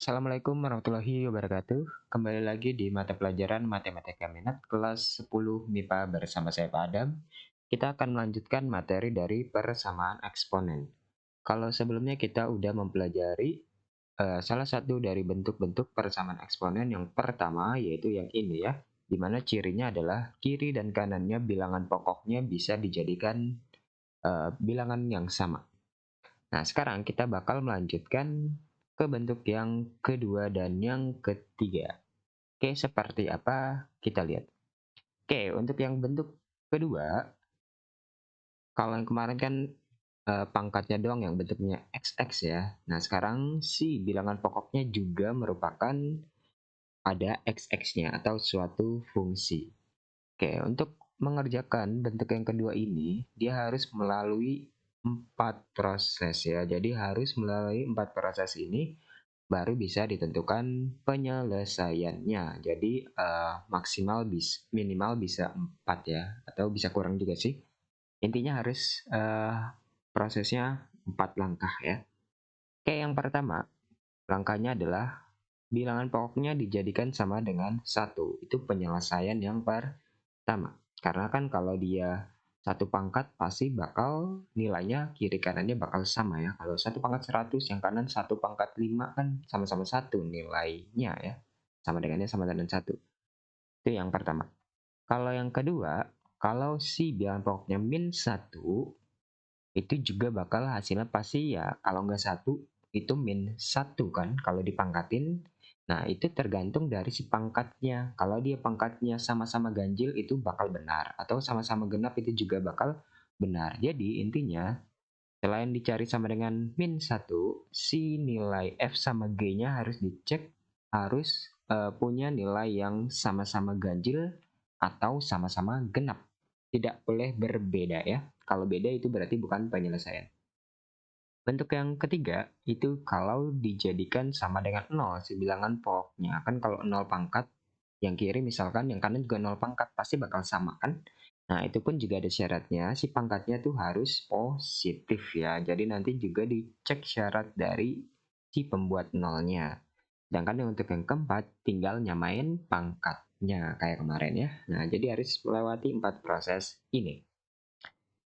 Assalamualaikum warahmatullahi wabarakatuh. Kembali lagi di mata pelajaran Matematika Minat kelas 10 MIPA bersama saya Pak Adam. Kita akan melanjutkan materi dari persamaan eksponen. Kalau sebelumnya kita udah mempelajari salah satu dari bentuk-bentuk persamaan eksponen yang pertama yaitu yang ini ya, di mana cirinya adalah kiri dan kanannya bilangan pokoknya bisa dijadikan bilangan yang sama. Nah, sekarang kita bakal melanjutkan ke bentuk yang kedua dan yang ketiga. Oke, seperti apa? Kita lihat. Oke, untuk yang bentuk kedua, kalau yang kemarin kan pangkatnya doang yang bentuknya XX ya. Nah, sekarang si bilangan pokoknya juga merupakan ada XX-nya atau suatu fungsi. Oke, untuk mengerjakan bentuk yang kedua ini, dia harus melalui 4 proses ya. Jadi harus melalui 4 proses ini baru bisa ditentukan penyelesaiannya. Jadi minimal bisa 4 ya, atau bisa kurang juga sih. Intinya harus prosesnya 4 langkah ya. Oke, yang pertama, langkahnya adalah bilangan pokoknya dijadikan sama dengan 1. Itu penyelesaian yang pertama. Karena kan kalau dia satu pangkat pasti bakal nilainya kiri kanannya bakal sama ya. Kalau satu pangkat 100, yang kanan satu pangkat 5 kan sama-sama satu nilainya ya. Sama dengan satu. Itu yang pertama. Kalau yang kedua, kalau si bilangan pokoknya min 1, itu juga bakal hasilnya pasti ya kalau nggak satu itu min satu kan kalau dipangkatin. Nah, itu tergantung dari si pangkatnya. Kalau dia pangkatnya sama-sama ganjil itu bakal benar, atau sama-sama genap itu juga bakal benar. Jadi intinya selain dicari sama dengan min satu, si nilai F sama G-nya harus dicek, harus punya nilai yang sama-sama ganjil atau sama-sama genap. Tidak boleh berbeda ya. Kalau beda itu berarti bukan penyelesaian. Bentuk yang ketiga itu kalau dijadikan sama dengan 0, si bilangan pokoknya. Kan kalau 0 pangkat, yang kiri misalkan, yang kanan juga 0 pangkat, pasti bakal sama kan? Nah, itu pun juga ada syaratnya, si pangkatnya tuh harus positif ya. Jadi nanti juga dicek syarat dari si pembuat nolnya. Sedangkan yang untuk yang keempat, tinggal nyamain pangkatnya kayak kemarin ya. Nah, jadi harus melewati 4 proses ini.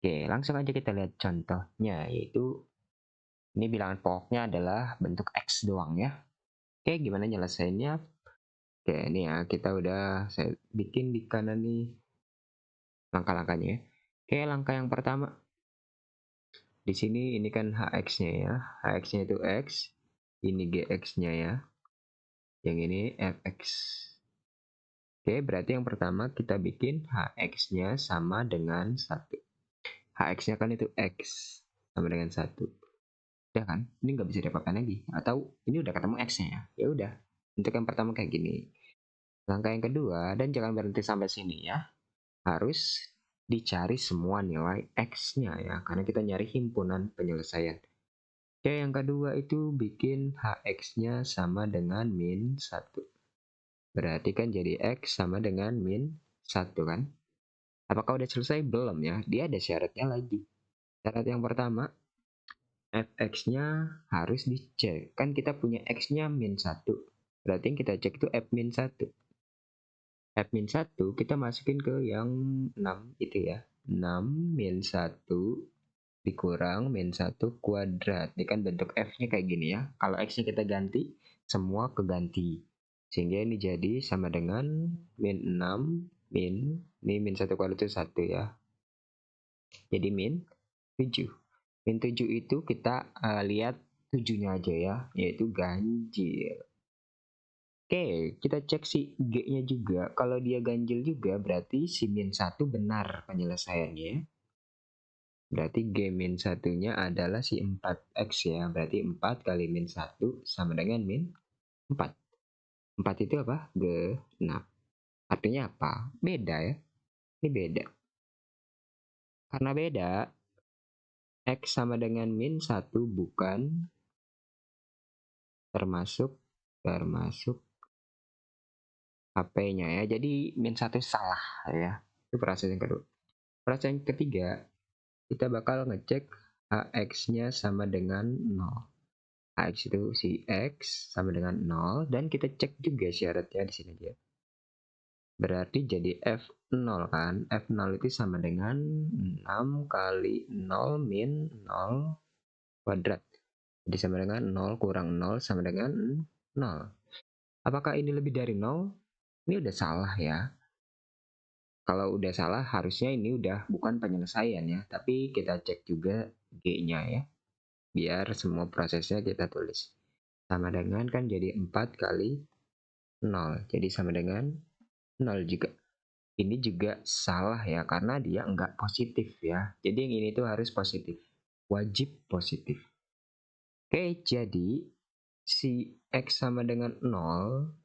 Oke, langsung aja kita lihat contohnya, yaitu ini bilangan pokoknya adalah bentuk X doang ya. Oke, gimana nyelesainnya? Oke, ini ya kita udah saya bikin di kanan nih langkah-langkahnya ya. Oke, langkah yang pertama. Di sini ini kan HX-nya ya. HX-nya itu X, ini GX-nya ya. Yang ini FX. Oke, berarti yang pertama kita bikin HX-nya sama dengan 1. HX-nya kan itu X sama dengan 1. Udah kan? Ini nggak bisa diapakan lagi. Atau ini udah ketemu X-nya ya. Ya udah. Untuk yang pertama kayak gini. Langkah yang kedua, dan jangan berhenti sampai sini ya. Harus dicari semua nilai X-nya ya. Karena kita nyari himpunan penyelesaian. Oke, yang kedua itu bikin HX-nya sama dengan min 1. Berarti kan jadi X sama dengan min 1 kan? Apakah udah selesai? Belum ya. Dia ada syaratnya lagi. Syarat yang pertama, fx-nya harus dicek. Kan kita punya x-nya min 1. Berarti yang kita cek itu f min 1. F min 1 kita masukin ke yang 6 itu ya. 6 min 1 dikurang min 1 kuadrat. Ini kan bentuk F-nya kayak gini ya. Kalau X-nya kita ganti, semua keganti. Sehingga ini jadi sama dengan min 6 min, ini min 1 kuadrat itu 1 ya. Jadi min 7. Min 7 itu kita lihat 7-nya aja ya, yaitu ganjil. Oke, kita cek si G-nya juga. Kalau dia ganjil juga, berarti si min 1 benar penyelesaiannya. Berarti G min 1-nya adalah si 4X ya. Berarti 4 kali min 1 sama dengan min 4. 4 itu apa? Genap. Artinya apa? Beda ya. Ini beda. Karena beda, X sama dengan min 1 bukan termasuk HP-nya ya. Jadi min 1 salah ya. Itu proses yang kedua. Proses yang ketiga, kita bakal ngecek HX-nya sama dengan 0. Hx itu si X sama dengan 0, dan kita cek juga syaratnya di sini aja. Berarti jadi F0 kan. F0 itu sama dengan 6 kali 0 min 0 kuadrat. Jadi sama dengan 0 kurang 0 sama dengan 0. Apakah ini lebih dari 0? Ini udah salah ya. Kalau udah salah harusnya ini udah bukan penyelesaian ya. Tapi kita cek juga G-nya ya. Biar semua prosesnya kita tulis. Sama dengan kan jadi 4 kali 0. Jadi sama dengan 0 juga. Ini juga salah ya karena dia enggak positif ya. Jadi yang ini tuh harus positif. Wajib positif. Oke, jadi si X sama dengan 0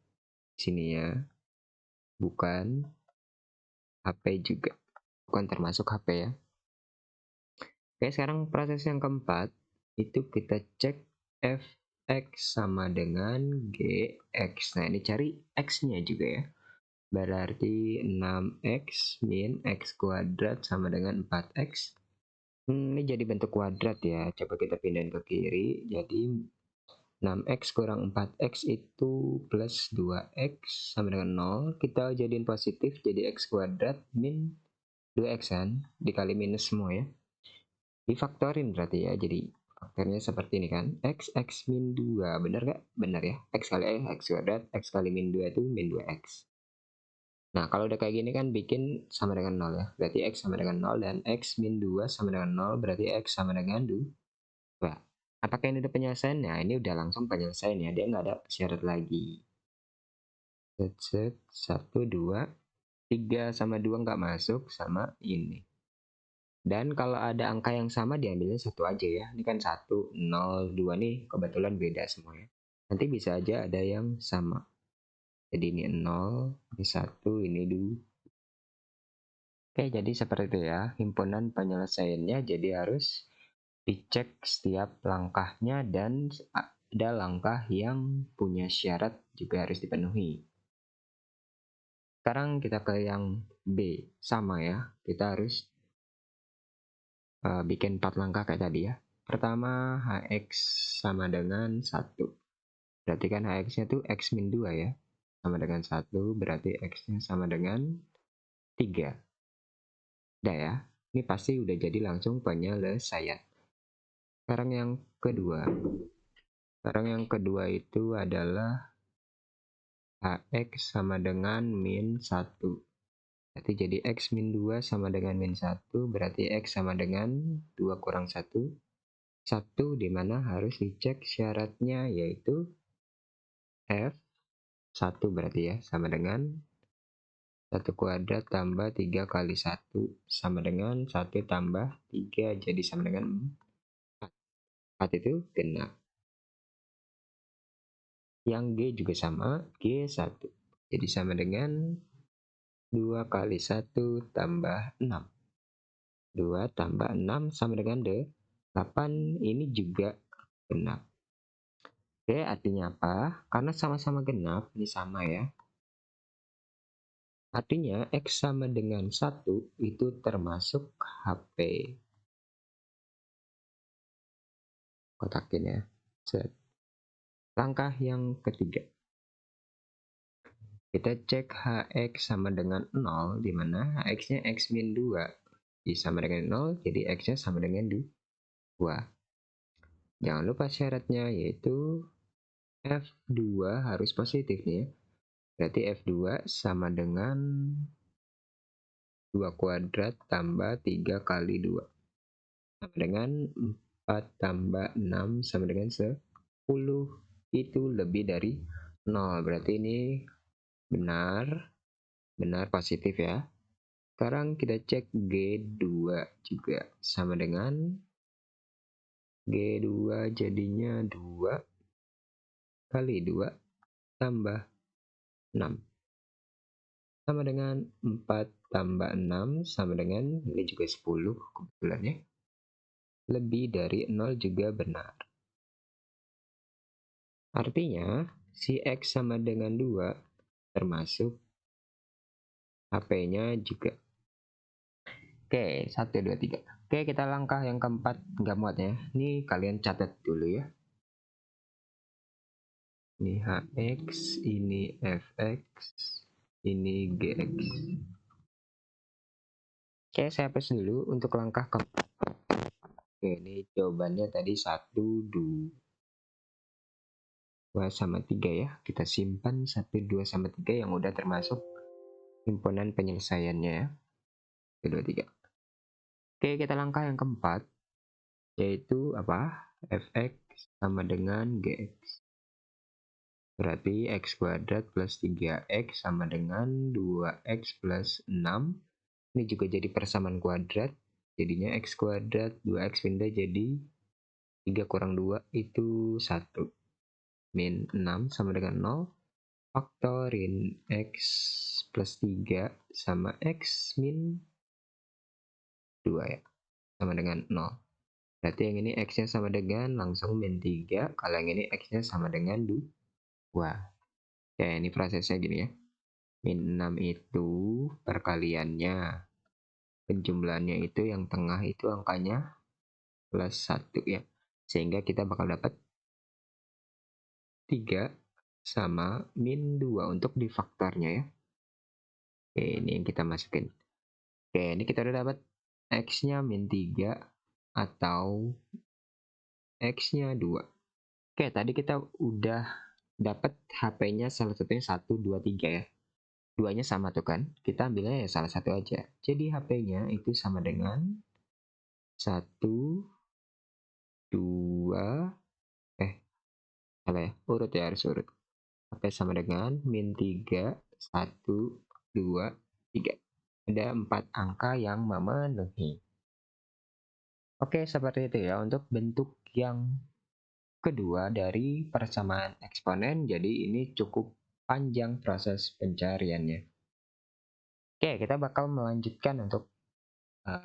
sini ya. Bukan HP juga. Bukan termasuk HP ya. Oke, sekarang proses yang keempat itu kita cek Fx sama dengan Gx. Nah, ini cari X-nya juga ya. Berarti 6x min x kuadrat sama dengan 4x. Ini jadi bentuk kuadrat ya. Coba kita pindahin ke kiri. Jadi 6x kurang 4x itu plus 2x sama dengan 0. Kita jadiin positif jadi x kuadrat min 2x kan. Dikali minus semua ya. Difaktorin berarti ya. Jadi faktornya seperti ini kan. X min 2. Benar gak? Benar ya. X kali x kuadrat. X kali min 2 itu min 2x. Nah, kalau udah kayak gini kan bikin sama dengan 0 ya. Berarti X sama dengan 0 dan X min 2 sama dengan 0. Berarti X sama dengan 2. Apakah ini udah penyelesaian? Nah, ini udah langsung penyelesaian ya. Dia nggak ada syarat lagi. Set, 1, 2, 3 sama 2 nggak masuk sama ini. Dan kalau ada angka yang sama diambilnya satu aja ya. Ini kan 1, 0, 2 nih kebetulan beda semuanya. Nanti bisa aja ada yang sama. Jadi ini 0, ini 1, ini 2. Oke, jadi seperti itu ya. Himpunan penyelesaiannya jadi harus dicek setiap langkahnya dan ada langkah yang punya syarat juga harus dipenuhi. Sekarang kita ke yang B. Sama ya. Kita harus bikin 4 langkah kayak tadi ya. Pertama, Hx sama dengan 1. Berarti kan Hx-nya tuh X min 2 ya. Sama dengan 1, berarti X-nya sama dengan 3. Udah ya. Ini pasti udah jadi langsung penyelesaian. Sekarang yang kedua. Sekarang yang kedua itu adalah Hx sama dengan min 1. Berarti jadi X min 2 sama dengan min 1. Berarti X sama dengan 2 kurang 1. 1 dimana harus dicek syaratnya yaitu F1 berarti ya. Sama dengan 1 kuadrat tambah 3 kali 1 sama dengan 1 tambah 3 jadi sama dengan 4. 4 itu genap. Yang G juga sama, G1. Jadi sama dengan 2 kali 1 tambah 6. 2 tambah 6 sama dengan 8. Ini juga genap. Oke, artinya apa? Karena sama-sama genap, ini sama ya. Artinya X sama dengan 1 itu termasuk HP. Kotakin ya. Set. Langkah yang ketiga. Kita cek Hx sama dengan 0, di mana Hx-nya X min 2. Jadi sama dengan 0, jadi X-nya sama dengan 2. Jangan lupa syaratnya yaitu F2 harus positif nih ya. Berarti F2 sama dengan 2 kuadrat tambah 3 kali 2. Sama dengan 4 tambah 6 sama dengan 10. Itu lebih dari 0. Berarti ini benar positif ya. Sekarang kita cek G2 juga. Sama dengan G2 jadinya 2 kali 2 tambah 6. Sama dengan 4 tambah 6 sama dengan, ini juga 10 kebetulan ya. Lebih dari 0 juga benar. Artinya, si X sama dengan 2 termasuk HP-nya juga. Oke, 1, 2, 3. Oke, kita langkah yang keempat, nggak muat ya. Ini kalian catat dulu ya. Ini hx, ini fx, ini gx. Oke, saya hapus dulu untuk langkah keempat. Oke, ini jawabannya tadi 1, 2 sama 3 ya. Kita simpan 1, 2 sama 3 yang udah termasuk himpunan penyelesaiannya ya. 1, 2, 3. Oke, kita langkah yang keempat, yaitu apa? Fx sama dengan gx. Berarti x kuadrat plus 3x sama dengan 2x plus 6. Ini juga jadi persamaan kuadrat. Jadinya x kuadrat, 2x pindah jadi 3 kurang 2 itu 1. Min 6 sama dengan 0. Faktorin x plus 3 sama x min 2 ya. Sama dengan 0. Berarti yang ini x-nya sama dengan langsung min 3. Kalau yang ini x-nya sama dengan 2. Oke, ini prosesnya gini ya. Min 6 itu perkaliannya. Penjumlahannya itu yang tengah itu angkanya plus 1 ya. Sehingga kita bakal dapat 3 sama min 2 untuk difaktornya ya. Oke, ini yang kita masukin. Oke, ini kita udah dapat x-nya min 3 atau x-nya 2. Oke, tadi kita udah dapat HP-nya salah satunya 1, 2, 3 ya. Duanya sama tuh kan, kita ambilnya ya salah satu aja. Jadi HP-nya itu sama dengan 1, 2, salah ya, urut ya, harus urut. HP sama dengan min 3, 1, 2, 3. Ada 4 angka yang memenuhi. Oke, seperti itu ya untuk bentuk yang kedua dari persamaan eksponen. Jadi ini cukup panjang proses pencariannya. Oke, kita bakal melanjutkan untuk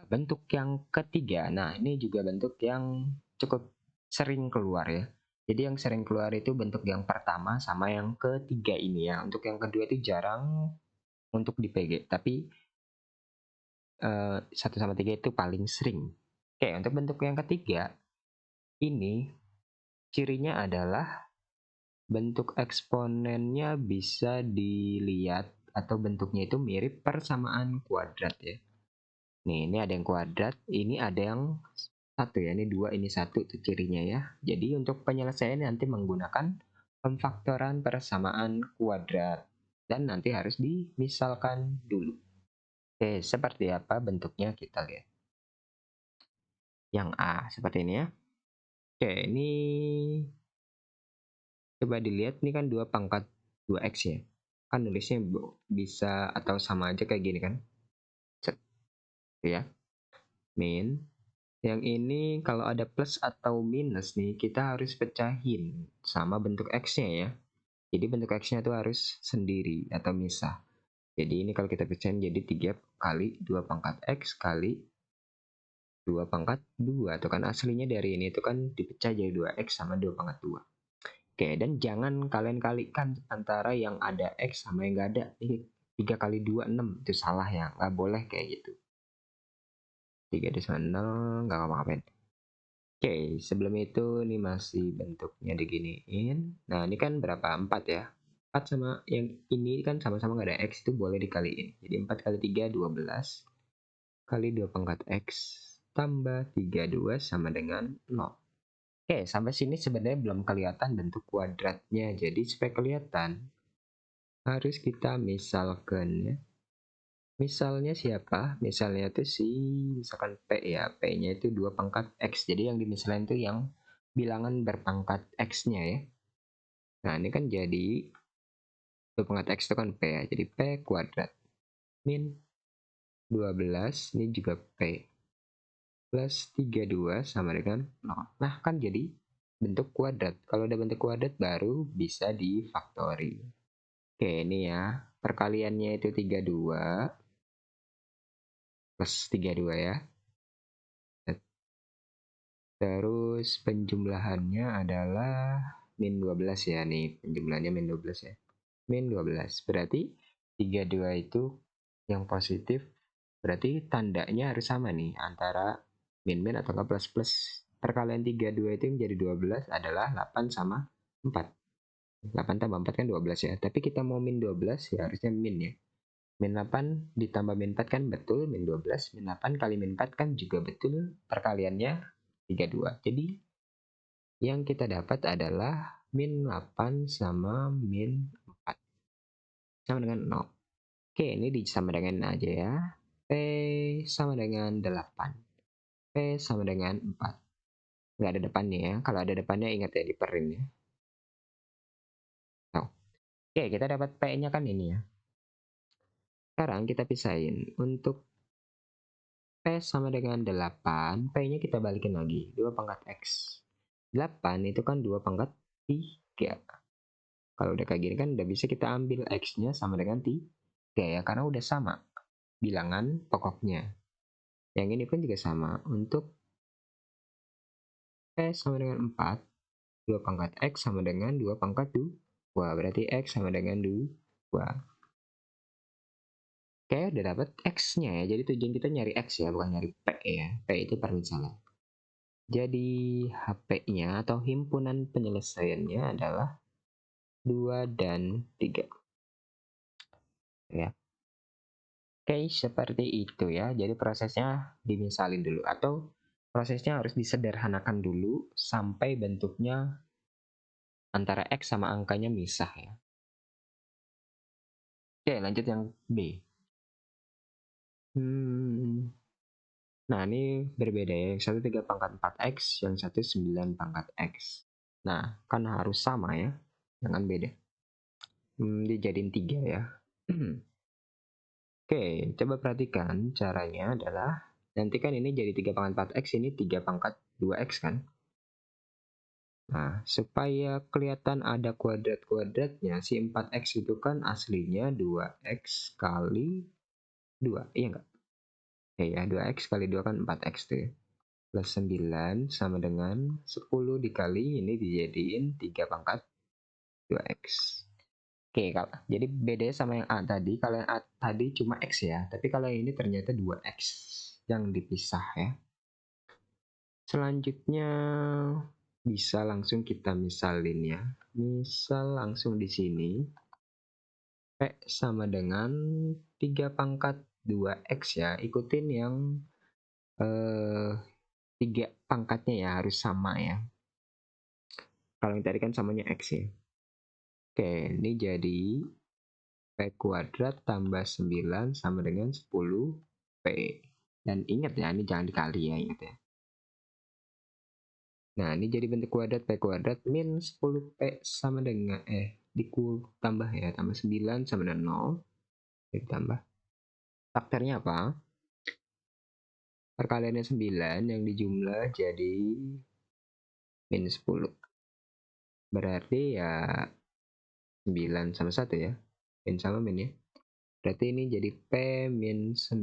bentuk yang ketiga. Nah, ini juga bentuk yang cukup sering keluar ya. Jadi yang sering keluar itu bentuk yang pertama sama yang ketiga ini ya. Untuk yang kedua itu jarang untuk di PG, tapi 1 sama 3 itu paling sering. Oke, untuk bentuk yang ketiga ini cirinya adalah bentuk eksponennya bisa dilihat atau bentuknya itu mirip persamaan kuadrat ya. Nih, ini ada yang kuadrat, ini ada yang satu ya, ini 2, ini 1 itu cirinya ya. Jadi untuk penyelesaian nanti menggunakan pemfaktoran persamaan kuadrat dan nanti harus dimisalkan dulu. Oke, seperti apa bentuknya kita lihat. Yang A seperti ini ya. Oke, ini coba dilihat, ini kan 2 pangkat 2x ya. Kan nulisnya bisa atau sama aja kayak gini kan. Set, ya. Min. Yang ini kalau ada plus atau minus nih, kita harus pecahin sama bentuk x-nya ya. Jadi bentuk x-nya itu harus sendiri atau misah. Jadi ini kalau kita pecahin jadi 3 kali 2 pangkat x kali 2 pangkat 2. Itu kan aslinya dari ini itu kan dipecah jadi 2x sama 2 pangkat 2. Oke, dan jangan kalian kalikan antara yang ada x sama yang nggak ada. Ini 3 kali 2, 6. Itu salah ya, nggak boleh kayak gitu. 3 sama 0, nggak ngapa-ngapain. Oke, sebelum itu ini masih bentuknya diginiin. Nah, ini kan berapa? 4 ya. 4 sama yang ini kan sama-sama nggak ada x, itu boleh dikaliin. Jadi 4 kali 3, 12. Kali 2 pangkat x tambah 32 sama dengan 0. Oke, sampai sini sebenarnya belum kelihatan bentuk kuadratnya. Jadi supaya kelihatan, harus kita misalkan ya. Misalnya siapa? Misalnya itu misalkan P ya. P-nya itu 2 pangkat X. Jadi yang dimisalkan itu yang bilangan berpangkat X-nya ya. Nah, ini kan jadi 2 pangkat X itu kan P ya. Jadi P kuadrat min 12, ini juga P. Plus 32 sama dengan 0. Nah, kan jadi bentuk kuadrat. Kalau udah bentuk kuadrat baru bisa difaktori. Oke, ini ya. Perkaliannya itu 32 plus 32 ya. Terus penjumlahannya adalah min 12 ya nih. Penjumlahannya min 12 ya. Min 12. Berarti 32 itu yang positif. Berarti tandanya harus sama nih antara min-min atau enggak plus-plus. Perkalian 32 itu yang jadi 12 adalah 8 sama 4. 8 tambah 4 kan 12 ya. Tapi kita mau min 12 ya harusnya min ya. Min 8 ditambah min 4 kan betul, min 12. Min 8 kali min 4 kan juga betul, perkaliannya 32. Jadi yang kita dapat adalah min 8 sama min 4. Sama dengan 0. Oke, ini disama dengan aja ya. P sama dengan 8. P sama dengan 4. Nggak ada depannya ya. Kalau ada depannya ingat ya diperin ya. Oh. Oke, kita dapat P-nya kan ini ya. Sekarang kita pisahin. Untuk P sama dengan 8, P-nya kita balikin lagi. 2 pangkat X. 8 itu kan 2 pangkat 3. Kalau udah kayak gini kan udah bisa kita ambil X-nya sama dengan 3 ya. Karena udah sama bilangan pokoknya. Yang ini pun juga sama. Untuk P sama dengan 4, 2 pangkat X sama dengan 2 pangkat 2. Berarti X sama dengan 2. Oke, udah dapat X-nya ya. Jadi tujuan kita nyari X ya, bukan nyari P ya. P itu permisalan. Jadi HP-nya atau himpunan penyelesaiannya adalah 2 dan 3. Ya. Oke, seperti itu ya. Jadi prosesnya dimisalin dulu atau prosesnya harus disederhanakan dulu sampai bentuknya antara X sama angkanya misah ya. Oke, lanjut yang B. Nah, ini berbeda ya. Yang satu 3 pangkat 4X, yang satu 9 pangkat X. Nah, kan harus sama ya. Jangan beda. Dijadiin 3 ya. Oke, coba perhatikan caranya adalah nanti kan ini jadi 3 pangkat 4X, ini 3 pangkat 2X kan. Nah, supaya kelihatan ada kuadrat-kuadratnya, si 4X itu kan aslinya 2X kali 2, iya nggak? Ya, 2X kali 2 kan 4X tuh ya. Plus 9 sama dengan 10 dikali ini dijadiin 3 pangkat 2X. Oke, jadi bedanya sama yang A tadi. Kalau yang A tadi cuma X ya, tapi kalau yang ini ternyata 2X yang dipisah ya. Selanjutnya bisa langsung kita misalin ya. Misal langsung di sini. P sama dengan 3 pangkat 2X ya. Ikutin yang 3 pangkatnya ya, harus sama ya. Kalau yang tadi kan samanya X ya. Oke, ini jadi P kuadrat tambah 9 sama dengan 10P. Dan ingat ya, ini jangan dikali ya, ingat ya. Nah, ini jadi bentuk kuadrat P kuadrat min 10P sama dengan, tambah ya, tambah 9 sama dengan 0. Ditambah. Faktornya apa? Perkaliannya 9 yang dijumlah jadi min 10. Berarti ya 9 sama 1 ya. Min sama min ya. Berarti ini jadi P min 9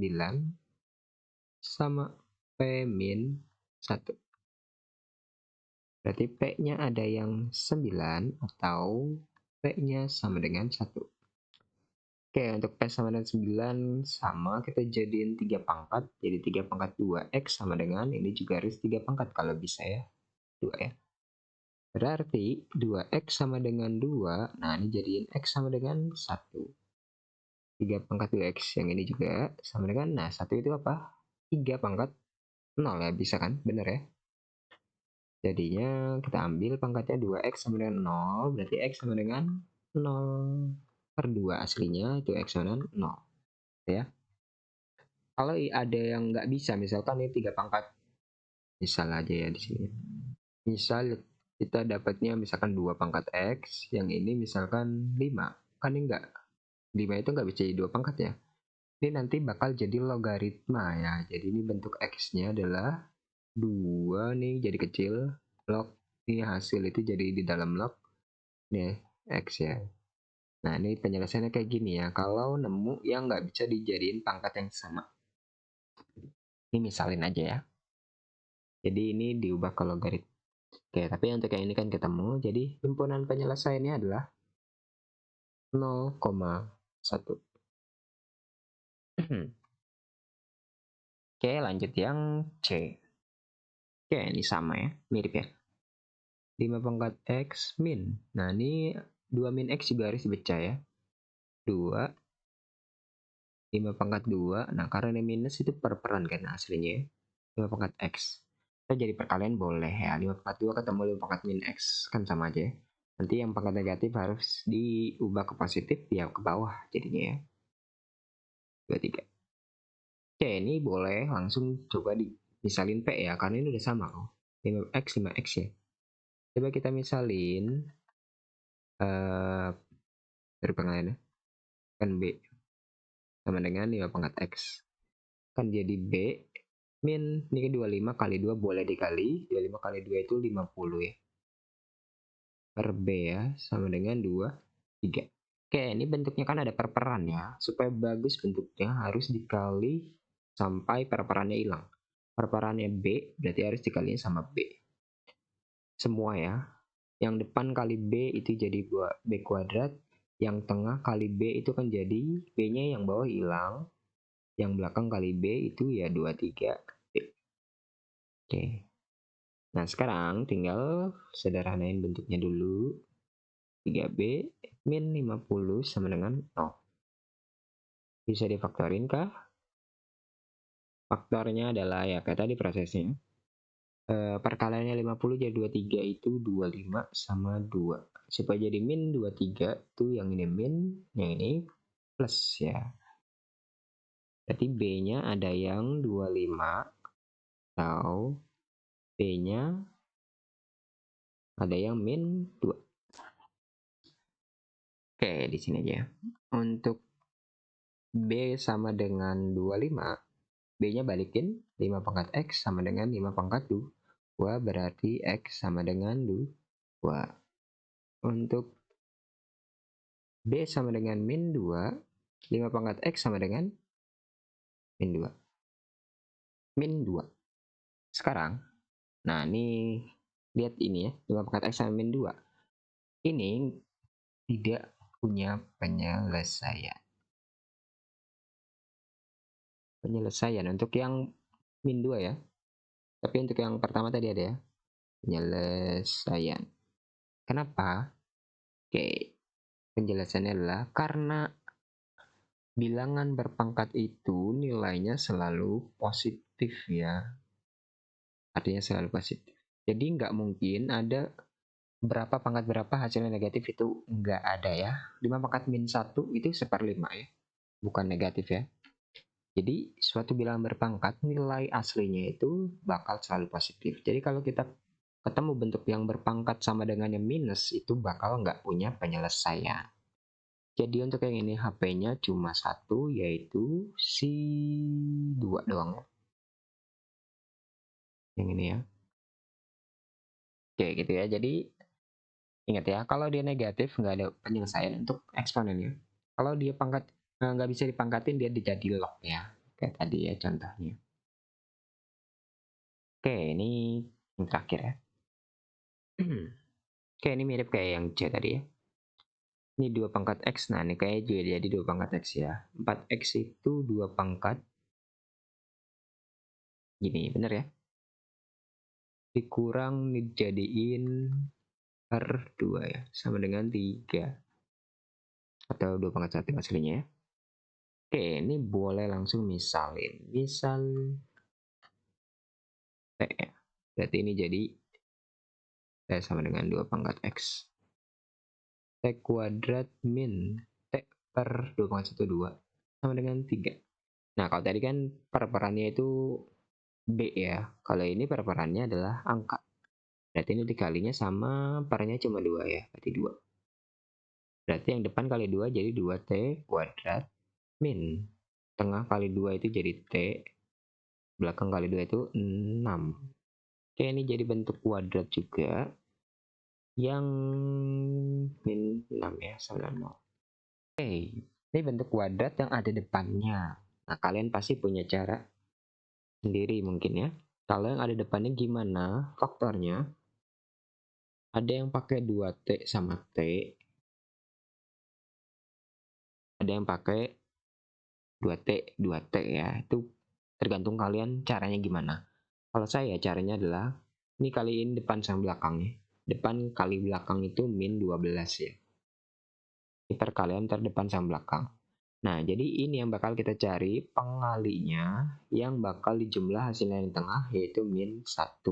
sama P min 1. Berarti P-nya ada yang 9 atau P-nya sama dengan 1. Oke, untuk P sama dengan 9 sama, kita jadiin 3 pangkat. Jadi 3 pangkat 2X sama dengan, ini juga harus 3 pangkat kalau bisa ya. 2 ya. Berarti 2X sama dengan 2, nah ini jadiin X sama dengan 1. 3 pangkat 2X yang ini juga sama dengan, nah 1 itu apa? 3 pangkat 0 ya, bisa kan? Bener ya? Jadinya kita ambil pangkatnya 2X sama dengan 0, berarti X sama dengan 0 per 2 aslinya, itu X sama dengan 0. Ya. Kalau ada yang nggak bisa, misalkan ini 3 pangkat, misal aja ya di sini. Misal kita dapatnya misalkan 2 pangkat X, yang ini misalkan 5. Kan ini enggak, 5 itu nggak bisa jadi 2 pangkat ya. Ini nanti bakal jadi logaritma ya. Jadi ini bentuk X-nya adalah 2 nih jadi kecil, log ini hasil itu jadi di dalam log nih X ya. Nah, ini penjelasannya kayak gini ya. Kalau nemu yang nggak bisa dijadiin pangkat yang sama. Ini misalin aja ya. Jadi ini diubah ke logaritma. Oke, tapi untuk yang ini kan ketemu. Jadi himpunan penyelesaiannya adalah 0,1. Oke, lanjut yang C. Oke, ini sama ya. Mirip ya. 5 pangkat X min. Nah, ini 2 min X juga harus dibaca ya. 2, 5 pangkat 2. Nah, karena ini minus itu perperan kan aslinya ya. 5 pangkat X. Kita jadi perkalian boleh ya. 5 pangkat 2 ketemu 5 pangkat min X. Kan sama aja ya. Nanti yang pangkat negatif harus diubah ke positif ya ke bawah jadinya ya. 23. Oke, ini boleh langsung coba misalin P ya. Karena ini udah sama kok. 5X, 5X ya. Coba kita misalin dari pengaliannya. Kan B sama dengan 5 pangkat X. Kan jadi B min ini 25 kali 2 boleh dikali. 25 kali 2 itu 50 ya. Per B ya sama dengan 2, 3. Oke, ini bentuknya kan ada perperan ya. Supaya bagus bentuknya harus dikali sampai perperannya hilang. Perperannya B berarti harus dikaliin sama B. Semua ya. Yang depan kali B itu jadi B kuadrat. Yang tengah kali B itu kan jadi B-nya yang bawah hilang. Yang belakang kali B itu ya 23 B. Oke. Nah, sekarang tinggal sederhanain bentuknya dulu. 3B min 50 sama dengan 0. Bisa difaktorin kah? Faktornya adalah ya kayak tadi prosesnya. Perkaliannya 50 jadi 23 itu 25 sama 2. Supaya jadi min 23 itu yang ini min, yang ini plus ya. Berarti B-nya ada yang 25 atau B-nya ada yang min 2. Oke, di sini aja. Untuk B sama dengan 25, B-nya balikin 5 pangkat X sama dengan 5 pangkat 2. Berarti X sama dengan 2. Untuk B sama dengan min 2, 5 pangkat X sama dengan min 2. Min 2. Sekarang, nah ini lihat ini ya, 5 pangkat X sama min 2. Ini tidak punya penyelesaian. Penyelesaian untuk yang min 2 ya. Tapi untuk yang pertama tadi ada ya, penyelesaian. Kenapa? Oke, penjelasannya adalah karena bilangan berpangkat itu nilainya selalu positif ya. Artinya selalu positif. Jadi nggak mungkin ada berapa pangkat berapa hasilnya negatif itu nggak ada ya. 5 pangkat min 1 itu 1/5 ya. Bukan negatif ya. Jadi suatu bilangan berpangkat nilai aslinya itu bakal selalu positif. Jadi kalau kita ketemu bentuk yang berpangkat sama dengan yang minus itu bakal nggak punya penyelesaian. Jadi untuk yang ini HP-nya cuma satu, yaitu si 2 doang ya. Yang ini ya. Oke gitu ya. Jadi ingat ya, kalau dia negatif nggak ada penyelesaian untuk eksponennya. Kalau dia pangkat nggak bisa dipangkatin, dia jadi log ya. Kayak tadi ya contohnya. Oke, ini yang terakhir ya. Oke, ini mirip kayak yang C tadi ya. Ini 2 pangkat X, nah ini kayak juga jadi 2 pangkat X ya. 4X itu 2 pangkat. Gini, bener ya? Dikurang dijadiin per 2 ya, sama dengan 3. Atau 2 pangkat 1 aslinya ya. Oke, ini boleh langsung misalin. Misal T ya. Berarti ini jadi T sama dengan 2 pangkat X. T kuadrat min T per 2 pangkat 1, 2. Sama dengan 3. Nah, kalau tadi kan perperannya itu B ya. Kalau ini perperannya adalah angka. Berarti ini dikalinya sama pernya cuma 2 ya. Berarti 2. Berarti yang depan kali 2 jadi 2T kuadrat min. Tengah kali 2 itu jadi T. Belakang kali 2 itu 6. Oke, ini jadi bentuk kuadrat juga. Yang min 6 ya, sama 0. Oke, ini bentuk kuadrat yang ada depannya. Nah, kalian pasti punya cara sendiri mungkin ya. Kalau yang ada depannya gimana faktornya? Ada yang pakai 2T sama T. Ada yang pakai 2T, 2T ya. Itu tergantung kalian caranya gimana. Kalau saya caranya adalah ini kaliin depan sama belakangnya. Depan kali belakang itu min 12 ya. Ini perkalian terdepan sama belakang. Nah, jadi ini yang bakal kita cari pengalinya yang bakal dijumlah hasilnya yang tengah, yaitu min 1.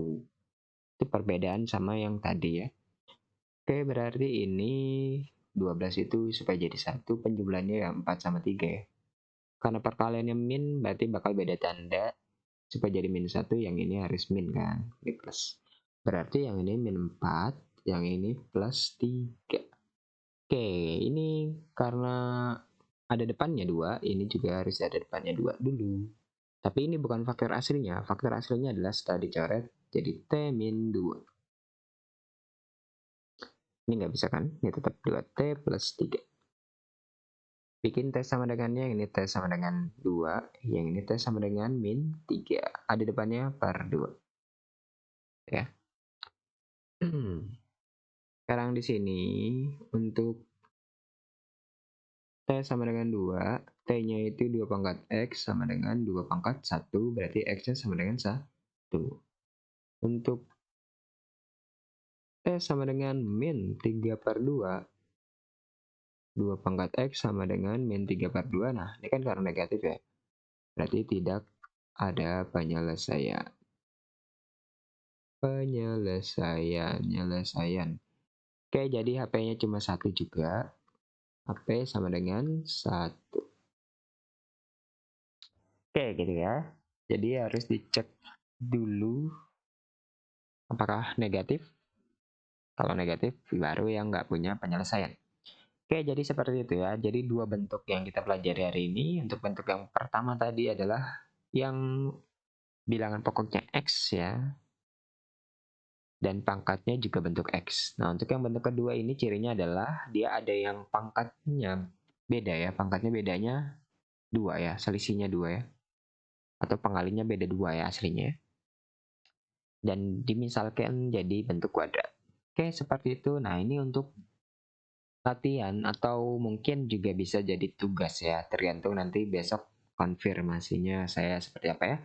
Itu perbedaan sama yang tadi ya. Oke, berarti ini 12 itu supaya jadi 1, penjumlahannya ya 4 sama 3 ya. Karena perkaliannya min, berarti bakal beda tanda. Supaya jadi min 1, yang ini harus min kan, ini plus. Berarti yang ini min 4, yang ini plus 3. Oke, ini karena ada depannya 2, ini juga harus ada depannya 2 dulu. Tapi ini bukan faktor aslinya, faktor aslinya adalah setelah dicoret jadi T min 2. Ini nggak bisa kan, ini tetap 2T plus 3. Bikin T sama dengannya, yang ini T sama dengan 2, yang ini T sama dengan min 3. Ada depannya per 2. Ya. Sekarang di sini untuk T sama dengan 2, T-nya itu 2 pangkat X sama dengan 2 pangkat 1, berarti X-nya sama dengan 1. Untuk T sama dengan min 3 per 2, 2 pangkat X sama dengan min 3 per 2, nah ini kan karena negatif ya, berarti tidak ada penyelesaian. Penyelesaian. Oke, jadi HP-nya cuma 1 juga. HP sama dengan 1. Oke, gitu ya. Jadi harus dicek dulu apakah negatif. Kalau negatif, baru yang nggak punya penyelesaian. Oke, jadi seperti itu ya. Jadi dua bentuk yang kita pelajari hari ini. Untuk bentuk yang pertama tadi adalah yang bilangan pokoknya X ya. Dan pangkatnya juga bentuk X. Nah, untuk yang bentuk kedua ini cirinya adalah dia ada yang pangkatnya beda ya. Pangkatnya bedanya 2 ya, selisihnya 2 ya. Atau pengalinya beda 2 ya aslinya. Dan dimisalkan jadi bentuk kuadrat. Oke, seperti itu. Nah, ini untuk latihan atau mungkin juga bisa jadi tugas ya. Tergantung nanti besok konfirmasinya saya seperti apa ya.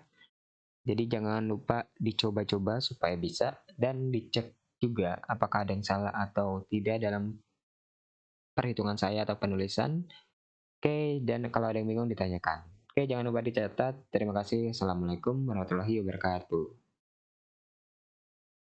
Jadi jangan lupa dicoba-coba supaya bisa dan dicek juga apakah ada yang salah atau tidak dalam perhitungan saya atau penulisan. Oke, dan kalau ada yang bingung ditanyakan. Oke, jangan lupa dicatat. Terima kasih. Assalamualaikum warahmatullahi wabarakatuh.